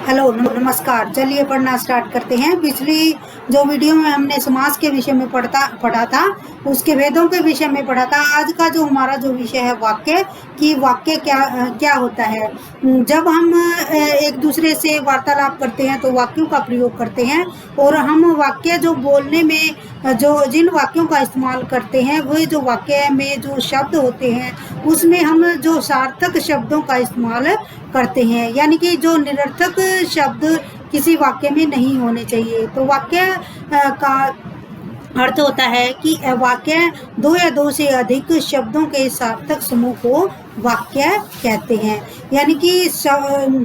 Hello नमस्कार। चलिए पढ़ना स्टार्ट करते हैं। पिछली जो वीडियो में हमने समास के विषय में पढ़ा था, उसके भेदों के विषय में पढ़ा था। आज का जो हमारा जो विषय है वाक्य कि वाक्य क्या होता है। जब हम एक दूसरे से वार्तालाप करते हैं तो वाक्यों का प्रयोग करते हैं, और हम वाक्य जो बोलने में जो जिन वाक्यों का इस्तेमाल करते हैं वही जो वाक्य में जो शब्द होते हैं उसमें हम जो सार्थक शब्दों का इस्तेमाल करते हैं, यानी कि जो निरर्थक शब्द किसी वाक्य में नहीं होने चाहिए। तो वाक्य का अर्थ होता है कि वाक्य दो या दो से अधिक शब्दों के सार्थक समूह को वाक्य कहते हैं। यानी कि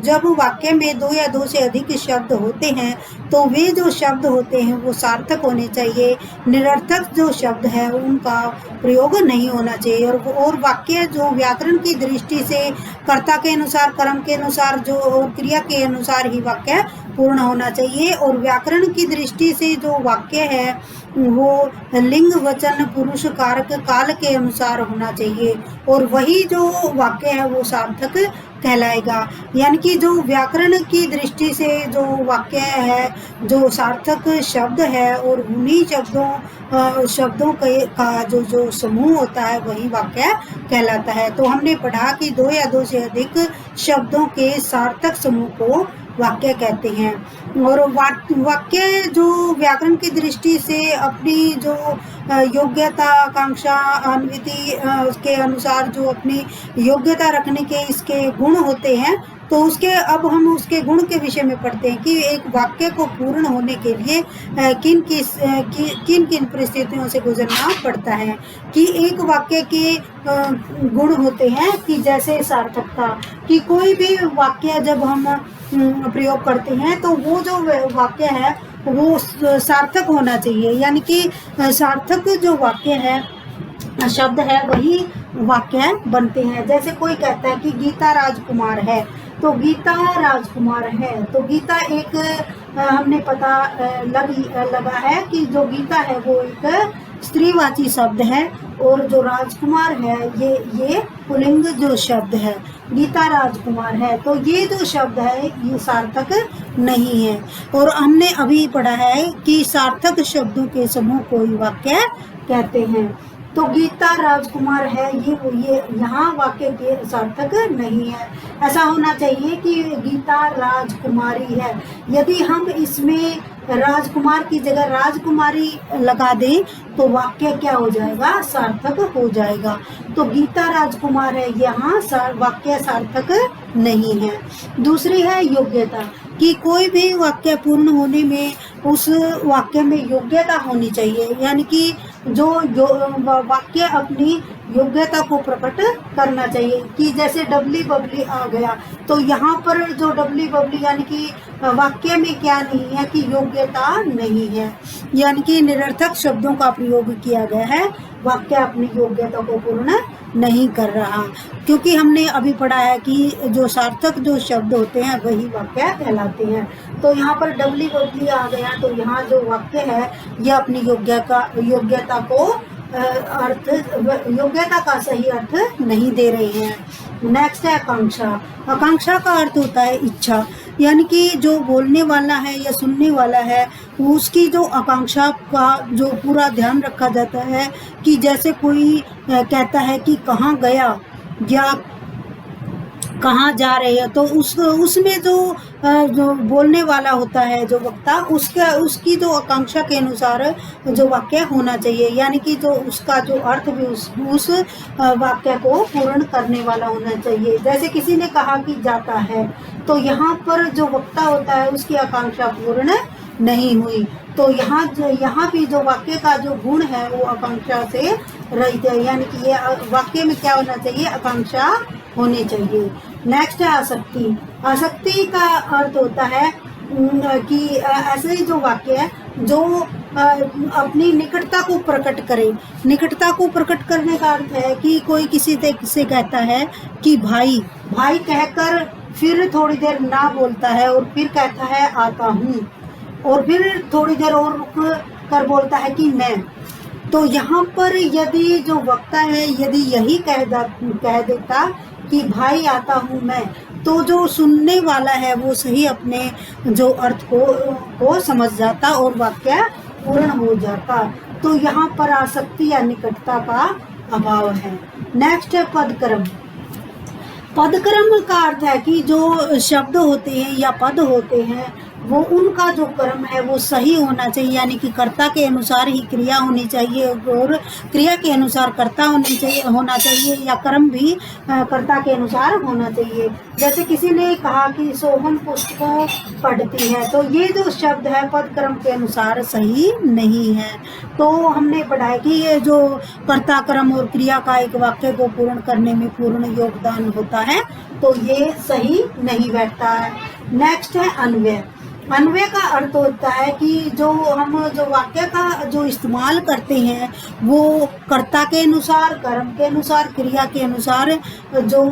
जब वाक्य में दो या दो से अधिक शब्द होते हैं तो वे जो शब्द होते हैं वो सार्थक होने चाहिए। निरर्थक जो शब्द है उनका प्रयोग नहीं होना चाहिए। और वाक्य जो व्याकरण की दृष्टि से कर्ता के अनुसार, कर्म के अनुसार, जो और क्रिया के अनुसार ही वाक्य पूर्ण होना चाहिए। और व्याकरण की दृष्टि से जो वाक्य है वो लिंग, वचन, पुरुष, कारक, काल के अनुसार होना चाहिए, और वही जो वाक्य है वो सार्थक कहलाएगा। यानी कि जो व्याकरण की दृष्टि से जो वाक्य है, जो सार्थक शब्द है, और उन्हीं शब्दों का जो समूह होता है वही वाक्य कहलाता है। तो हमने पढ़ा कि दो या दो से अधिक शब्दों के सार्थक समूह को वाक्य कहते हैं। और वाक्य जो व्याकरण की दृष्टि से अपनी जो योग्यता, आकांक्षा, अनुवृत्ति के अनुसार जो अपनी योग्यता रखने के इसके गुण होते हैं, तो अब हम उसके गुण के विषय में पढ़ते हैं कि एक वाक्य को पूर्ण होने के लिए किन किन परिस्थितियों से गुजरना पड़ता है। कि एक वाक्य के गुण होते हैं कि जैसे सार्थकता, कि कोई भी वाक्य जब हम प्रयोग करते हैं तो वो जो वाक्य है वो सार्थक होना चाहिए। यानी कि सार्थक जो वाक्य है, शब्द है, वही वाक्य बनते हैं। जैसे कोई कहता है कि गीता राजकुमार है, तो गीता राजकुमार है, तो गीता एक हमने पता लगा है कि जो गीता है वो एक स्त्रीवाची शब्द है, और जो राजकुमार है ये पुल्लिंग जो शब्द है। गीता राजकुमार है, तो ये जो शब्द है ये सार्थक नहीं है। और हमने अभी पढ़ा है कि सार्थक शब्दों के समूह को ही वाक्य कहते हैं। तो गीता राजकुमार है ये यहाँ वाक्य के सार्थक नहीं है। ऐसा होना चाहिए कि गीता राजकुमारी है। यदि हम इसमें राजकुमार की जगह राजकुमारी लगा दें तो वाक्य क्या हो जाएगा, सार्थक हो जाएगा। तो गीता राजकुमार है, यहाँ वाक्य सार्थक नहीं है। दूसरी है योग्यता, कि कोई भी वाक्य पूर्ण होने में उस वाक्य में योग्यता होनी चाहिए। यानी कि जो वाक्य अपनी योग्यता को प्रकट करना चाहिए। कि जैसे डबली बबली आ गया, तो यहाँ पर जो डबली बबली यानी कि वाक्य में क्या नहीं है कि योग्यता नहीं है, यानी कि निरर्थक शब्दों का प्रयोग किया गया है, वाक्य अपनी योग्यता को पूर्ण नहीं कर रहा। क्योंकि हमने अभी पढ़ा है कि जो सार्थक जो शब्द होते हैं वही वाक्य कहलाते हैं। तो यहाँ पर डबली बबली आ गया, तो यहाँ जो वाक्य है यह अपनी योग्यता को योग्यता का सही अर्थ नहीं दे रहे हैं। नेक्स्ट है आकांक्षा। आकांक्षा का अर्थ होता है इच्छा, यानी कि जो बोलने वाला है या सुनने वाला है उसकी जो आकांक्षा का जो पूरा ध्यान रखा जाता है। कि जैसे कोई कहता है कि कहाँ गया या कहाँ जा रहे हैं, तो उसमें जो बोलने वाला होता है, जो वक्ता, उसकी जो आकांक्षा के अनुसार जो वाक्य होना चाहिए। यानी कि जो उसका जो अर्थ भी उस वाक्य को पूर्ण करने वाला होना चाहिए। जैसे किसी ने कहा कि जाता है, तो यहाँ पर जो वक्ता होता है उसकी आकांक्षा पूर्ण नहीं हुई। तो यहाँ भी जो वाक्य का जो गुण है वो आकांक्षा से रहित है। यानी कि ये वाक्य में क्या होना चाहिए, आकांक्षा होनी चाहिए। नेक्स्ट है आसक्ति। आसक्ति का अर्थ होता है कि ऐसे ही जो वाक्य है जो अपनी निकटता को प्रकट करे। निकटता को प्रकट करने का अर्थ है कि कोई किसी से कहता है कि भाई कहकर फिर थोड़ी देर ना बोलता है, और फिर कहता है आता हूँ, और फिर थोड़ी देर और रुक कर बोलता है कि मैं। तो यहाँ पर यदि जो वक्ता है यदि यही कह देता कि भाई आता हूँ मैं, तो जो सुनने वाला है वो सही अपने जो अर्थ को समझ जाता और वाक्य पूर्ण हो जाता। तो यहाँ पर आसक्ति या निकटता का अभाव है। नेक्स्ट है पदक्रम। पदक्रम का अर्थ है कि जो शब्द होते हैं या पद होते हैं वो उनका जो क्रम है वो सही होना चाहिए, यानी कि कर्ता के अनुसार ही क्रिया होनी चाहिए और क्रिया के अनुसार कर्ता होना चाहिए या क्रम भी कर्ता के अनुसार होना चाहिए। जैसे किसी ने कहा कि सोहन पुस्तकों पढ़ती है, तो ये जो शब्द है पद क्रम के अनुसार सही नहीं है। तो हमने पढ़ा है कि ये जो कर्ता क्रम और क्रिया का एक वाक्य को पूर्ण करने में पूर्ण योगदान होता है, तो ये सही नहीं बैठता है। नेक्स्ट है अन्वय। अन्वय का अर्थ होता है कि जो वाक्य का जो इस्तेमाल करते हैं वो कर्ता के अनुसार, कर्म के अनुसार, क्रिया के अनुसार जो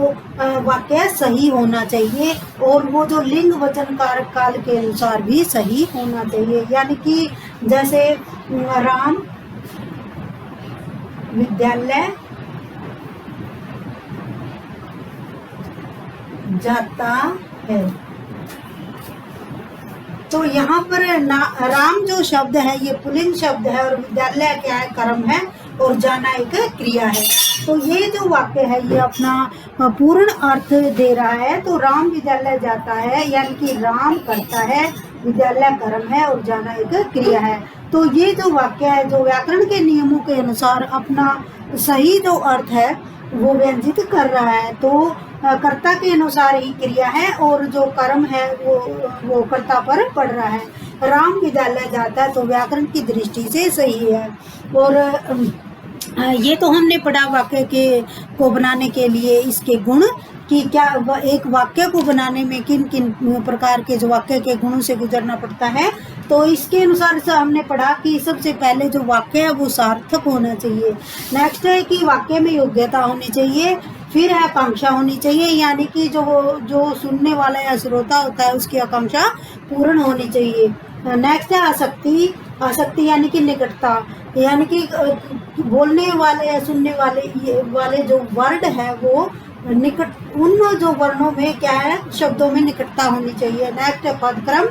वाक्य सही होना चाहिए और वो जो लिंग वचन कारक काल के अनुसार भी सही होना चाहिए। यानी कि जैसे राम विद्यालय जाता है, तो यहाँ पर राम जो शब्द है ये पुल्लिंग शब्द है और विद्यालय क्या है, कर्म है और जाना एक क्रिया है। तो ये जो वाक्य है ये अपना पूर्ण अर्थ दे रहा है। तो राम विद्यालय जाता है यानी कि राम करता है, विद्यालय कर्म है और जाना एक क्रिया है। तो ये जो वाक्य है जो व्याकरण के नियमों के अनुसार अपना सही जो अर्थ है वो व्यंजित कर रहा है। तो कर्ता के अनुसार ही क्रिया है और जो कर्म है वो कर्ता पर पड़ रहा है। राम विद्यालय जाता है तो व्याकरण की दृष्टि से सही है। और ये तो हमने पढ़ा वाक्य को बनाने के लिए इसके गुण कि क्या एक वाक्य को बनाने में किन किन प्रकार के जो वाक्य के गुणों से गुजरना पड़ता है। तो इसके अनुसार से हमने पढ़ा कि सबसे पहले जो वाक्य है वो सार्थक होना चाहिए। नेक्स्ट है कि वाक्य में योग्यता होनी चाहिए। फिर है आकांक्षा होनी चाहिए, यानी कि जो सुनने वाला या श्रोता होता है उसकी आकांक्षा पूर्ण होनी चाहिए। नेक्स्ट है आसक्ति। आसक्ति यानी कि निकटता, यानी कि बोलने वाले या सुनने वाले जो वर्ड है वो निकट, उन जो वर्णों में क्या है, शब्दों में निकटता होनी चाहिए। नेक्स्ट है पदक्रम,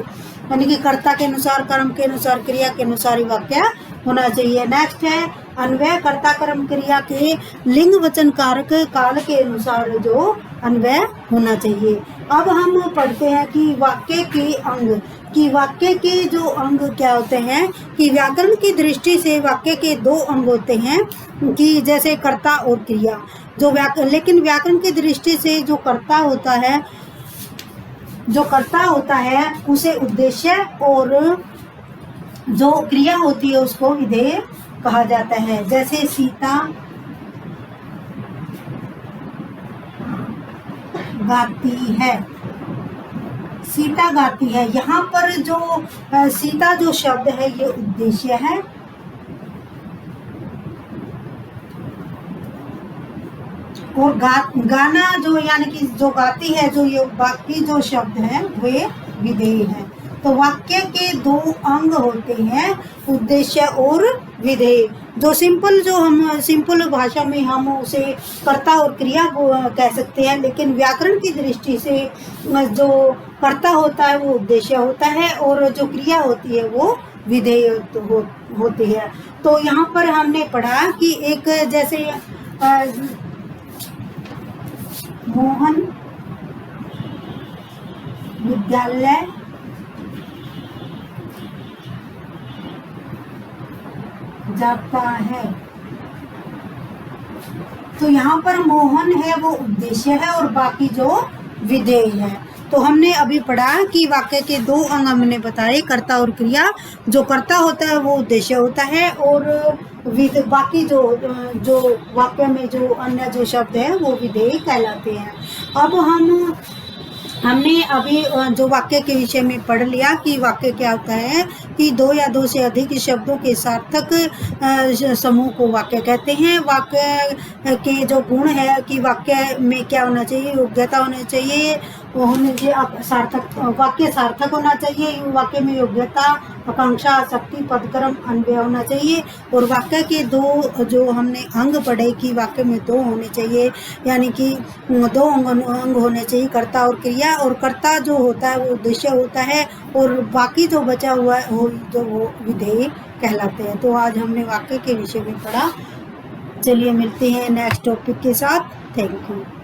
यानी कि कर्ता के अनुसार, कर्म के अनुसार, क्रिया के अनुसार ही वाक्य होना चाहिए। नेक्स्ट है अन्वय। कर्ता कर्म क्रिया के लिंग वचन कारक काल के अनुसार जो अन्वय होना चाहिए। अब हम पढ़ते हैं कि वाक्य के अंग, कि वाक्य के जो अंग क्या होते हैं, कि व्याकरण की दृष्टि से वाक्य के दो अंग होते हैं कि जैसे कर्ता और क्रिया। लेकिन व्याकरण की दृष्टि से जो कर्ता होता है उसे उद्देश्य और जो क्रिया होती है उसको विधेय कहा जाता है। जैसे सीता गाती है, सीता गाती है, यहाँ पर जो सीता जो शब्द है ये उद्देश्य है और गाना जो यानी कि जो गाती है, जो ये बाकी जो शब्द है वे विधेय है। तो वाक्य के दो अंग होते हैं, उद्देश्य और विधेय। जो सिंपल भाषा में हम उसे कर्ता और क्रिया कह सकते हैं, लेकिन व्याकरण की दृष्टि से जो कर्ता होता है वो उद्देश्य होता है और जो क्रिया होती है वो विधेय होती है। तो यहाँ पर हमने पढ़ा कि एक जैसे मोहन विद्यालय जाता है, तो यहाँ पर मोहन है वो उद्देश्य है और बाकी जो विधेय है। तो हमने अभी पढ़ा कि वाक्य के दो अंग हमने बताए, कर्ता और क्रिया। जो कर्ता होता है वो उद्देश्य होता है और बाकी जो वाक्य में जो अन्य जो शब्द है वो विधेय कहलाते हैं। अब हमने अभी जो वाक्य के विषय में पढ़ लिया कि वाक्य क्या होता है, कि दो या दो से अधिक शब्दों के सार्थक समूह को वाक्य कहते हैं। वाक्य के जो गुण है कि वाक्य में क्या होना चाहिए, योग्यता होनी चाहिए वो होने चाहिए सार्थक, वाक्य सार्थक होना चाहिए, वाक्य में योग्यता, आकांक्षा, आसक्ति, पदक्रम, अन्वय होना चाहिए। और वाक्य के दो जो हमने अंग पढ़े कि वाक्य में दो होने चाहिए, यानी कि दो अंग होने चाहिए, कर्ता और क्रिया। और कर्ता जो होता है वो उद्देश्य होता है, और बाकी जो बचा हुआ है वो विधेय कहलाते हैं। तो आज हमने वाक्य के विषय में पढ़ा। चलिए मिलते हैं नेक्स्ट टॉपिक के साथ। Thank you.